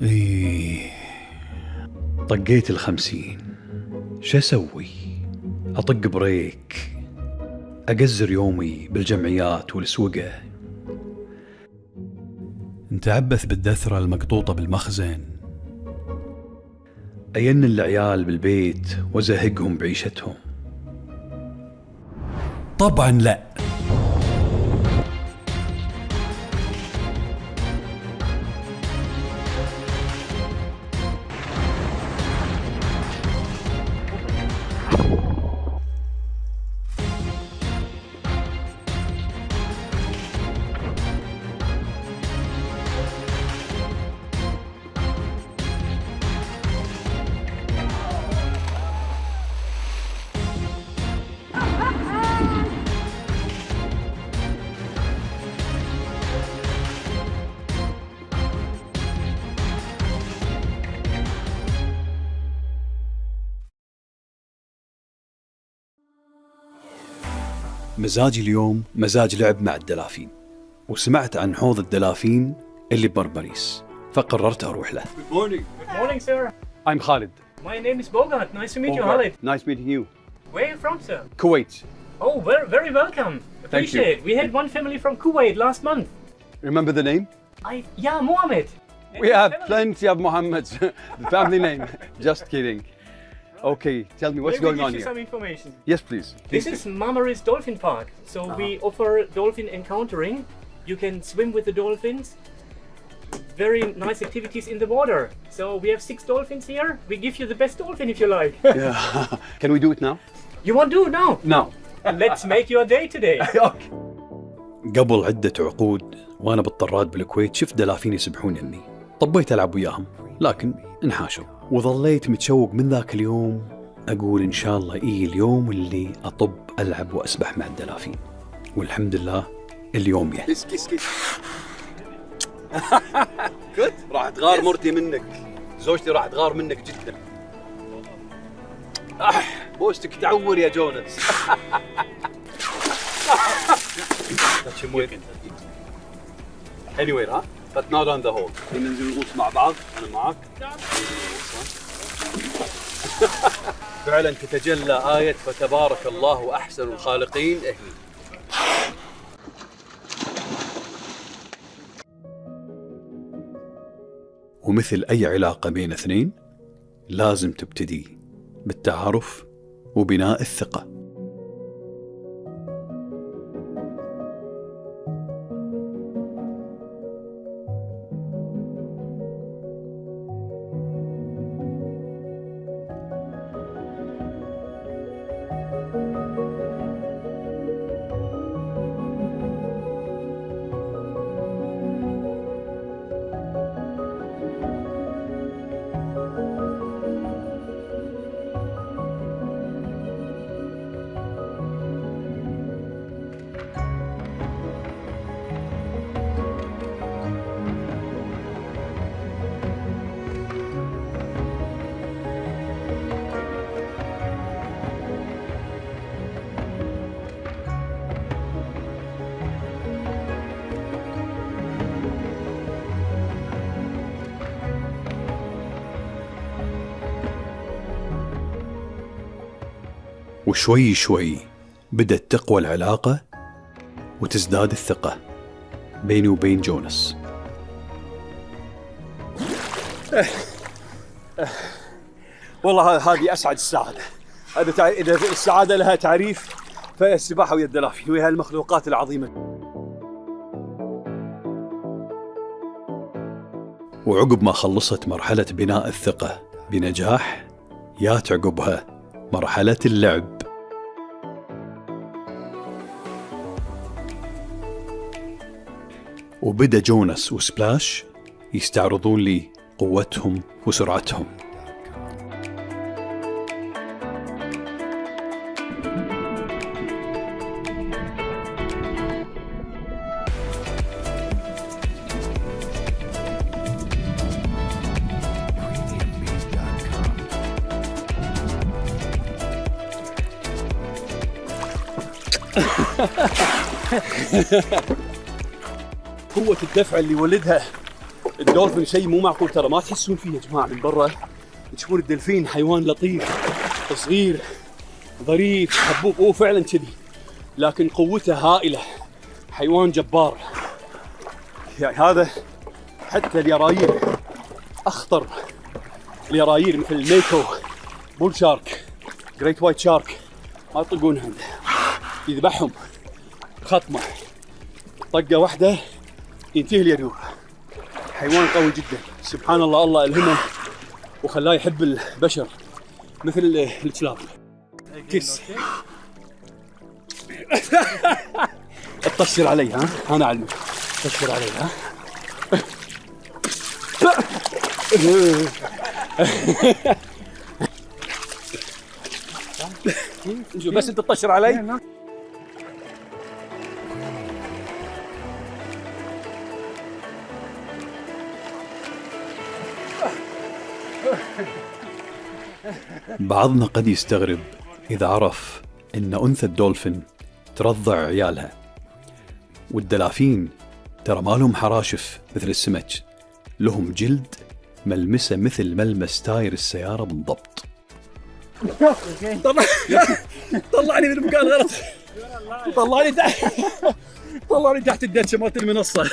إيه. طقيت 50. شو أسوي؟ أطق بريك، أقزر يومي بالجمعيات والسوقة، نتعبث بالدثرة المقطوطة بالمخزن، أين العيال بالبيت وزهقهم بعيشتهم. طبعا لا. مزاجي اليوم مزاج لعب مع الدلافين، وسمعت عن حوض الدلافين اللي ببربريس، فقررت أروح له. Good morning. Good morning, sir. I'm Khalid. My name is Bogart. Nice to meet you, Bogart. Khalid. Nice meeting you. Where are you from, sir? Kuwait. Oh, very welcome. Appreciate it. We had one family from Kuwait last month. Remember the name? Yeah, Mohammed. We have plenty of Mohammeds. The family name. Just kidding. Okay, tell me what's Let me going give on you here. some information. Yes, please. This is Marmaris Dolphin Park. So we offer dolphin encountering. You can swim with the dolphins. Very nice activities in the water. So we have 6 dolphins here. We give you the best dolphin if you like. Yeah. Can we do it now? You want to do it now? No. Let's make your day today. Okay. قبل عدة عقود وأنا بالطراد بالكويت شفت دلافين يسبحون يمي، طبيت ألعب وياهم لكن انحاشوا، وظليت متشوق من ذاك اليوم أقول إن شاء الله اليوم اللي أطب ألعب وأسبح مع الدلافين، والحمد لله اليوم يا. كيس. كنت راح تغار مرتي منك، زوجتي راح تغار منك جدا. بوستك تعور يا جونس. Anyway, but not on the whole. ننزل نغوص مع بعض، أنا معك. فعلا تتجلى آية فتبارك الله أحسن الخالقين. ومثل أي علاقة بين اثنين لازم تبتدي بالتعارف وبناء الثقة. وشوي شوي بدأت تقوى العلاقة وتزداد الثقة بيني وبين جونس. والله هذه أسعد السعادة. إذا السعادة لها تعريف فهي السباحة ويا الدلافين وهي المخلوقات العظيمة. وعقب ما خلصت مرحلة بناء الثقة بنجاح، يات عقبها مرحلة اللعب. وبدأ جونس وسبلاش يستعرضون لي قوتهم وسرعتهم. قوة الدفع اللي ولدها الدولفين شيء مو معقول ترى، ما تحسون فيه يا جماعه من برا. تشوفون الدلفين حيوان لطيف صغير ظريف حبوب، هو فعلا كذي، لكن قوته هائله، حيوان جبار. يعني هذا حتى اليرايير اخطر، اليرايير مثل الميكو بول شارك جريت وايت شارك ما يطقونها، يذبحهم خطمه طقه واحده ينتهي اليريور. حيوان قوي جدا سبحان الله، الله ألهمه وخلاه يحب البشر مثل الكلاب. كيس اطشر علي، ها انا اعلمك، اطشر علي ها. بس انت تطشر علي. بعضنا قد يستغرب إذا عرف إن أنثى الدولفين ترضع عيالها، والدلافين ترى ما لهم حراشف مثل السمك، لهم جلد ملمسه مثل ملمس تاير السيارة بالضبط. طلعني من مكان غلط، طلعني تحت الدشة مالت المنصة.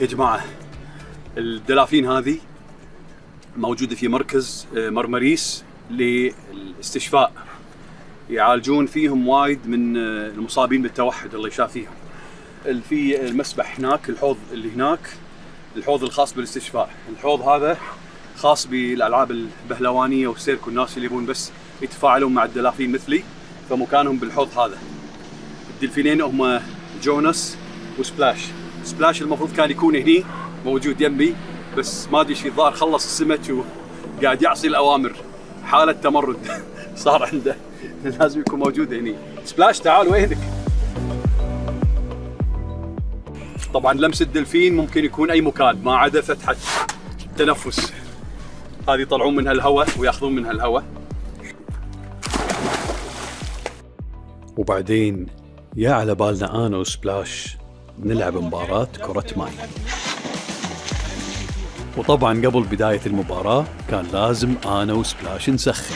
يا جماعة الدلافين هذه موجودة في مركز مرمريس للاستشفاء، يعالجون فيهم وايد من المصابين بالتوحد الله يشافيهم. في المسبح هناك، الحوض اللي هناك الحوض الخاص بالاستشفاء. الحوض هذا خاص بالألعاب البهلوانية والسيرك، والناس اللي يبون بس يتفاعلون مع الدلافين مثلي فمكانهم بالحوض هذا. الدلفينين هم جوناس وسبلاش. سبلاش المفروض كان يكون هني موجود يمي، بس ما ادري شي الظاهر خلص السمك وقاعد يعصي الأوامر، حالة تمرد صار عنده، لازم يكون موجود هني. سبلاش تعال وينك؟ طبعا لمس الدلفين ممكن يكون أي مكان ما عدا فتحة التنفس، هذه يطلعون منها الهواء وياخذون منها الهواء. وبعدين يا على بالنا أنا وسبلاش نلعب مباراة كرة ماء. وطبعا قبل بداية المباراة كان لازم أنا وسبلاش نسخن.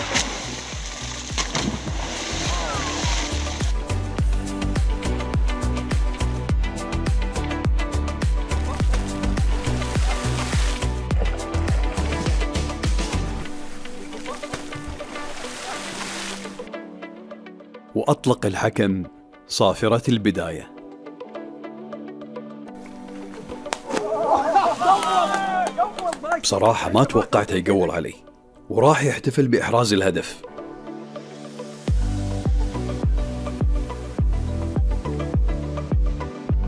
وأطلق الحكم صافرة البداية. بصراحة ما توقعته يقول علي، وراح يحتفل بإحراز الهدف.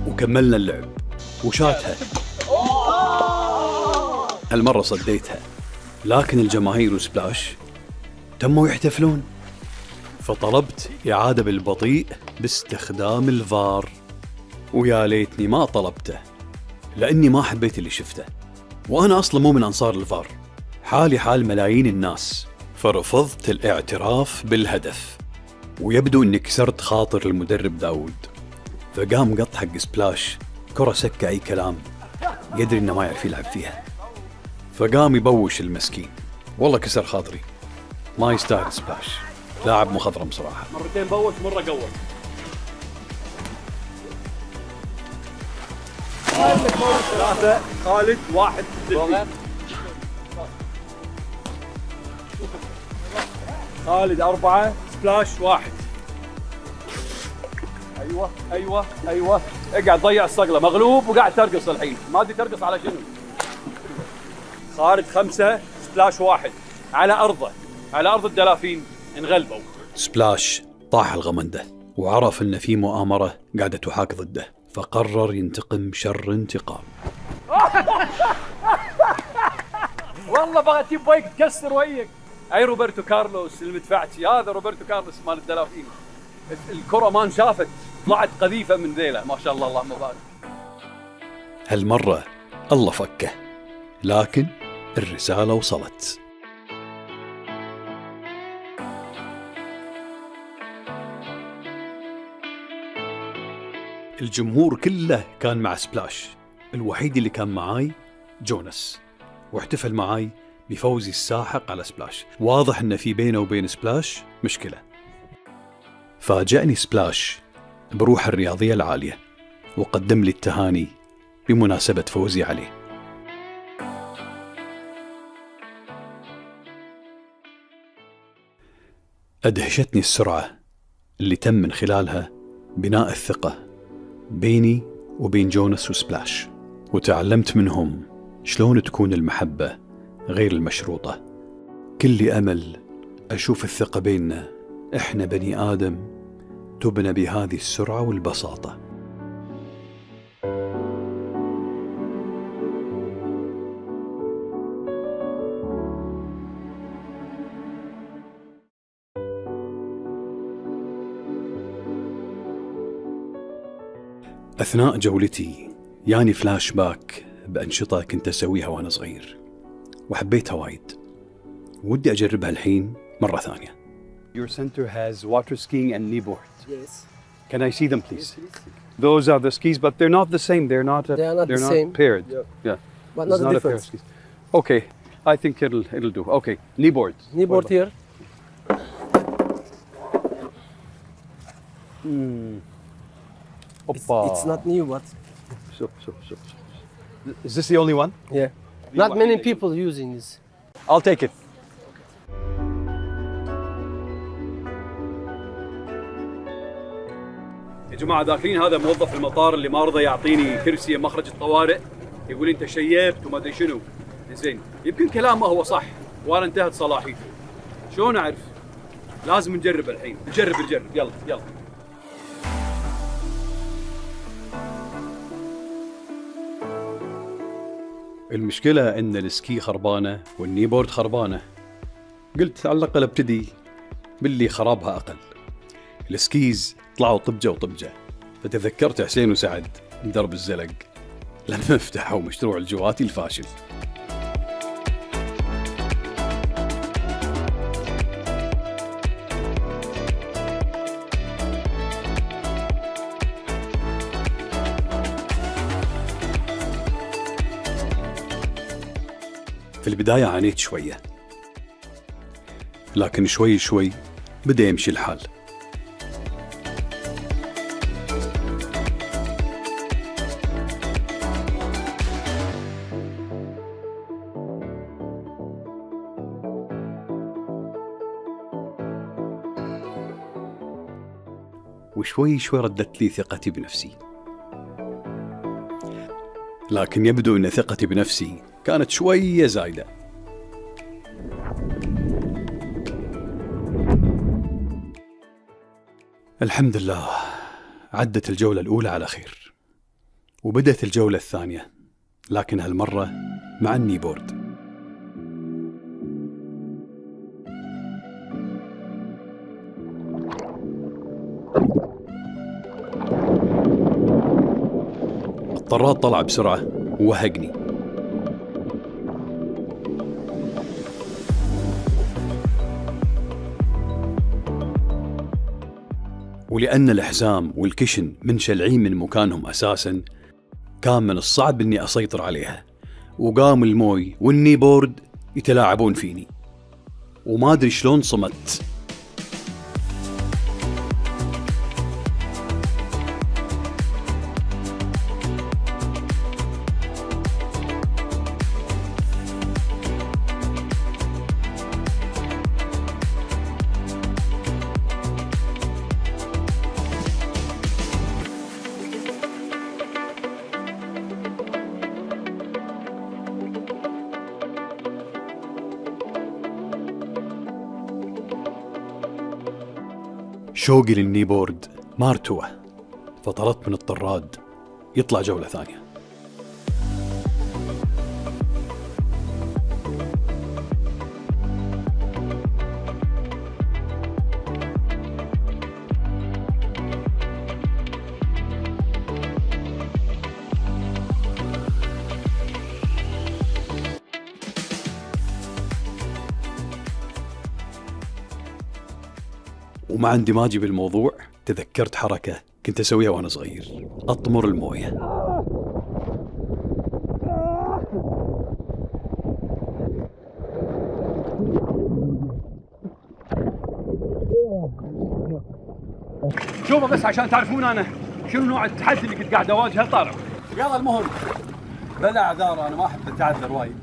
وكملنا اللعب وشاتها، هالمرة صديتها، لكن الجماهير وسبلاش تموا يحتفلون، فطلبت إعادة بالبطيء باستخدام الفار. ويا ليتني ما طلبته، لأني ما حبيت اللي شفته، وأنا أصلا مو من أنصار الفار، حالي حال ملايين الناس، فرفضت الاعتراف بالهدف. ويبدو أني كسرت خاطر المدرب داود، فقام قط حق سبلاش كرة سكة أي كلام، يدري إنه ما يعرف يلعب فيها، فقام يبوش المسكين. والله كسر خاطري، ما يستاهل سبلاش، لاعب مخضرم صراحة. مرتين بوش مرة قوة. ثلاثة خالد، واحد دلفين. خالد 4، سبلاش 1. ايوه اقعد ضيع الصقلة، مغلوب وقاعد ترقص الحين، ما ادري ترقص على شنو. خالد 5، سبلاش 1 على ارضه، على ارض الدلافين انغلبوا. سبلاش طاح الغمندة وعرف ان في مؤامرة قاعدة تحاك ضده، فقرر ينتقم شر انتقام. والله بغيت يبغيك تكسر ويك. اي روبرتو كارلوس المدفعتي، هذا روبرتو كارلوس مال الدلافين. الكرة ما انشافت، طلعت قذيفة من ذيله، ما شاء الله اللهم بارك. هالمرة الله فكه، لكن الرسالة وصلت. الجمهور كله كان مع سبلاش، الوحيد اللي كان معاي جونس، واحتفل معاي بفوزي الساحق على سبلاش. واضح ان في بينه وبين سبلاش مشكلة. فاجأني سبلاش بروح الرياضية العالية وقدم لي التهاني بمناسبة فوزي عليه. أدهشتني السرعة اللي تم من خلالها بناء الثقة بيني وبين جونس وسبلاش، وتعلمت منهم شلون تكون المحبة غير المشروطة. كل أمل أشوف الثقة بيننا، إحنا بني آدم، تبنى بهذه السرعة والبساطة. أثناء جولتي يعني فلاش باك بأنشطة كنت أسويها وأنا صغير وحبيتها وايد، ودي أجربها الحين مرة ثانية. Your center has water skiing and kneeboard. Yes. Can I see them, please? Those are the skis, but they're not the same. They're not the same. paired. Yeah. But It's not the a pair of difference. skis. Okay, I think it'll do. Okay, kneeboard. Kneeboard here. It's not new, but So. Is this the only one? yeah. Not many people using this. I'll take it. يا جماعة داخلين هذا موظف المطار اللي ما رضى يعطيني كرسي مخرج الطوارئ، يقول انت شيبت وما ادري شنو. زين يمكن كلامه هو صح وانا انتهت صلاحيته. شلون اعرف؟ لازم نجرب الحين. نجرب يلا. المشكلة ان السكي خربانة والنيبورد خربانة. قلت على الأقل ابتدي باللي خرابها أقل. السكيز طلعوا طبجة، فتذكرت حسين وسعد من درب الزلق لما فتحوا مشروع الجواتي الفاشل. في البداية عانيت شوية، لكن شوي بدأ يمشي الحال. وشوي ردت لي ثقتي بنفسي، لكن يبدو أن ثقتي بنفسي كانت شوية زايدة. الحمد لله عدت الجولة الأولى على خير، وبدأت الجولة الثانية، لكن هالمرة مع النيبورد. الطراد طلع بسرعة ووهقني، ولأن الحزام والكشن منشلعين من مكانهم أساساً، كان من الصعب إني أسيطر عليها، وقام الموي والنيبورد يتلاعبون فيني، وما أدري شلون صمت. شوقي للنيبورد ما ارتوى، فطلبت من الطراد يطلع جولة ثانية. ومع اندماجي بالموضوع تذكرت حركة كنت أسويها وأنا صغير، أطمر الموية. شوفوا بس عشان تعرفون أنا شنو نوع التحدي اللي كنت قاعد أواجهه طارق. يلا المهم بلا اعذار، أنا ما أحب أتعذر وايد.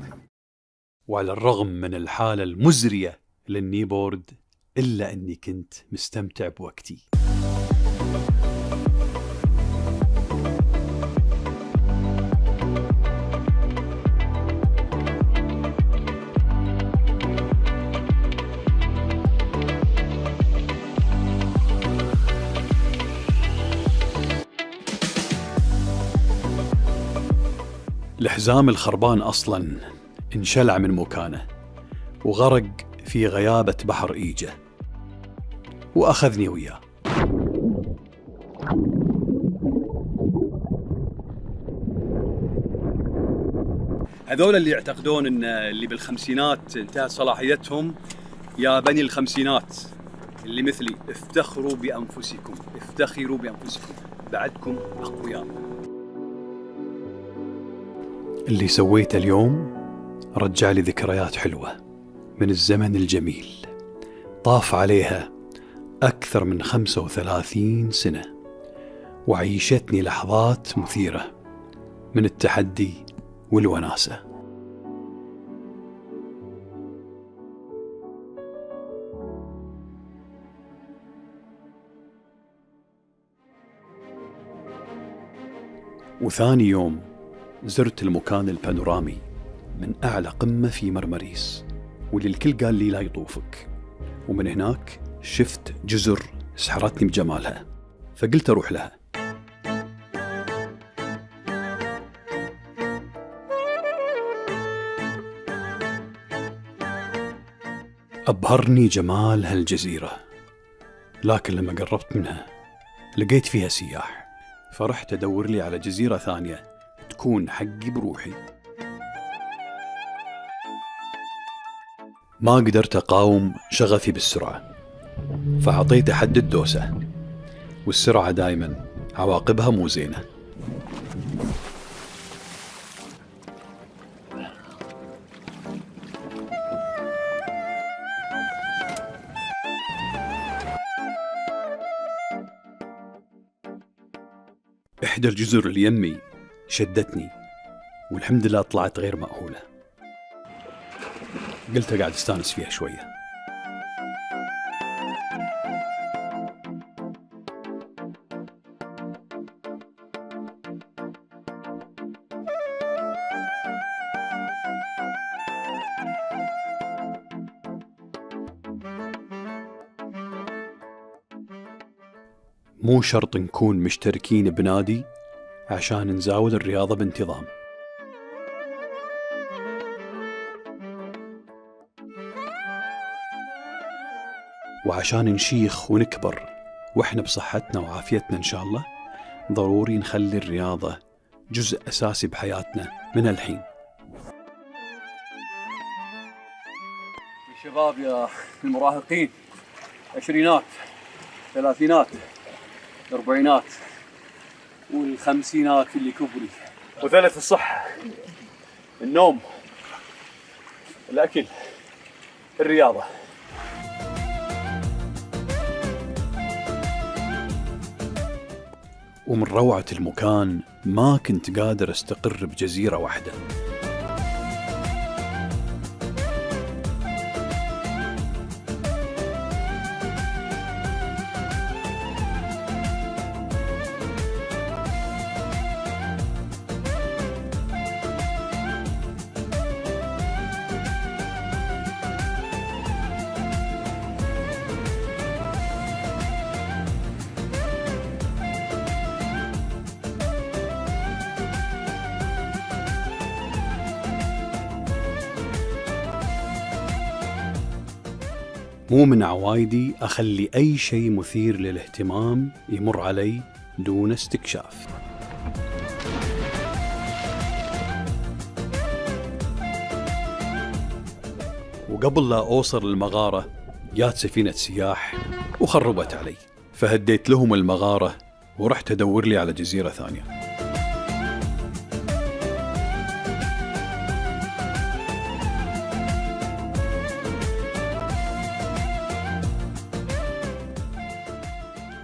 وعلى الرغم من الحالة المزرية للنيبورد إلا أني كنت مستمتع بوقتي. الحزام الخربان أصلاً انشلع من مكانه وغرق في غيابة بحر إيجة وأخذني وياه. هذول اللي يعتقدون ان اللي بالخمسينات انتهت صلاحيتهم، يا بني الخمسينات اللي مثلي افتخروا بأنفسكم، افتخروا بأنفسكم، بعدكم أقوياء. اللي سويته اليوم رجع لي ذكريات حلوة من الزمن الجميل، طاف عليها أكثر من 35 سنة، وعيشتني لحظات مثيرة من التحدي والوناسة. وثاني يوم زرت المكان البانورامي من أعلى قمة في مرمريس، واللي الكل قال لي لا يطوفك، ومن هناك شفت جزر سحرتني بجمالها فقلت أروح لها. أبهرني جمال هالجزيرة، لكن لما قربت منها لقيت فيها سياح، فرحت أدور لي على جزيرة ثانية تكون حقي بروحي. ما قدرت أقاوم شغفي بالسرعة، فعطيت حد الدوسة، والسرعة دايما عواقبها مو زينة. إحدى الجزر اللي يمي شدتني، والحمد لله طلعت غير مأهولة. قلت قاعد استانس فيها شوية. مو شرط نكون مشتركين بنادي عشان نزاول الرياضة بانتظام. وعشان نشيخ ونكبر وإحنا بصحتنا وعافيتنا إن شاء الله، ضروري نخلي الرياضة جزء أساسي بحياتنا من الحين. الشباب يا المراهقين، عشرينات، ثلاثينات، أربعينات، والخمسينات اللي كبري، وثالث الصحة، النوم، الأكل، الرياضة. ومن روعة المكان ما كنت قادر استقر بجزيرة واحدة. مو من عوايدي أخلي أي شيء مثير للاهتمام يمر علي دون استكشاف. وقبل لا أوصل للمغارة جات سفينة سياح وخربت علي، فهديت لهم المغارة ورحت أدور لي على جزيرة ثانية.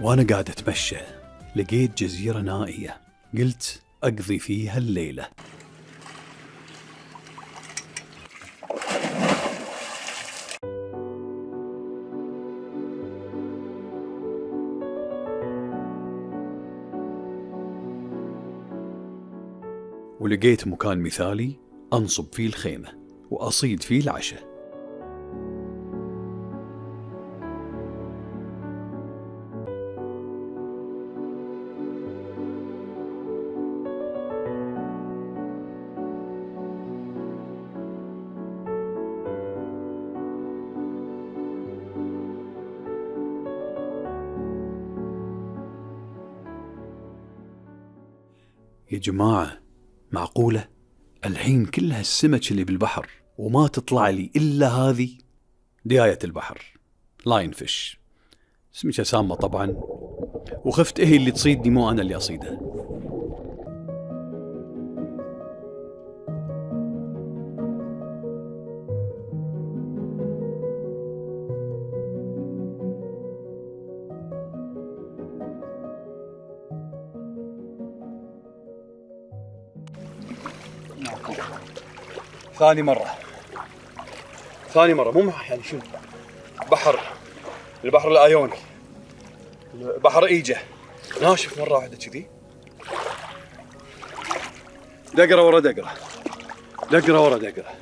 وأنا قاعد أتمشى لقيت جزيرة نائية، قلت أقضي فيها الليلة. ولقيت مكان مثالي أنصب فيه الخيمة وأصيد فيه العشاء. يا جماعة، معقولة؟ الحين كل هالسمك اللي بالبحر وما تطلع لي إلا هذه؟ دياية البحر، لاين فيش، سمكة سامة طبعا، وخفت إيه اللي تصيدني مو أنا اللي أصيدها. ثاني مرة مو يعني شنو؟ البحر الآيوني، بحر إيجه ناشف مرة واحدة كذي، دقرة ورا دقرة، دقرة ورا دقرة.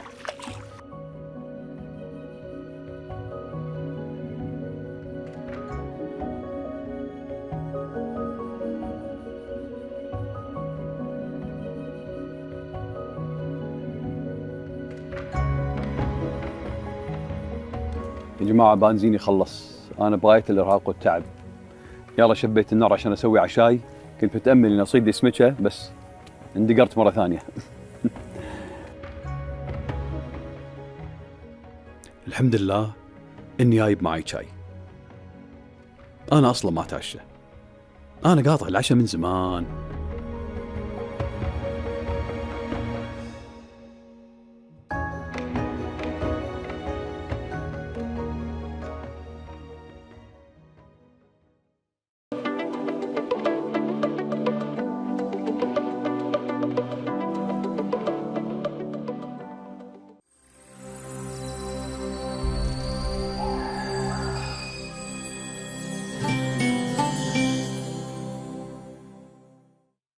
يا جماعة بنزيني خلص، أنا بغاية الإرهاق والتعب. يلا شبيت النار عشان أسوي عشاي، كنت متأمل إني أصيد لي سمكة بس اندقرت مرة ثانية. الحمد لله إني جايب معي شاي. أنا أصلا ما أتعشى، أنا قاطع العشاء من زمان.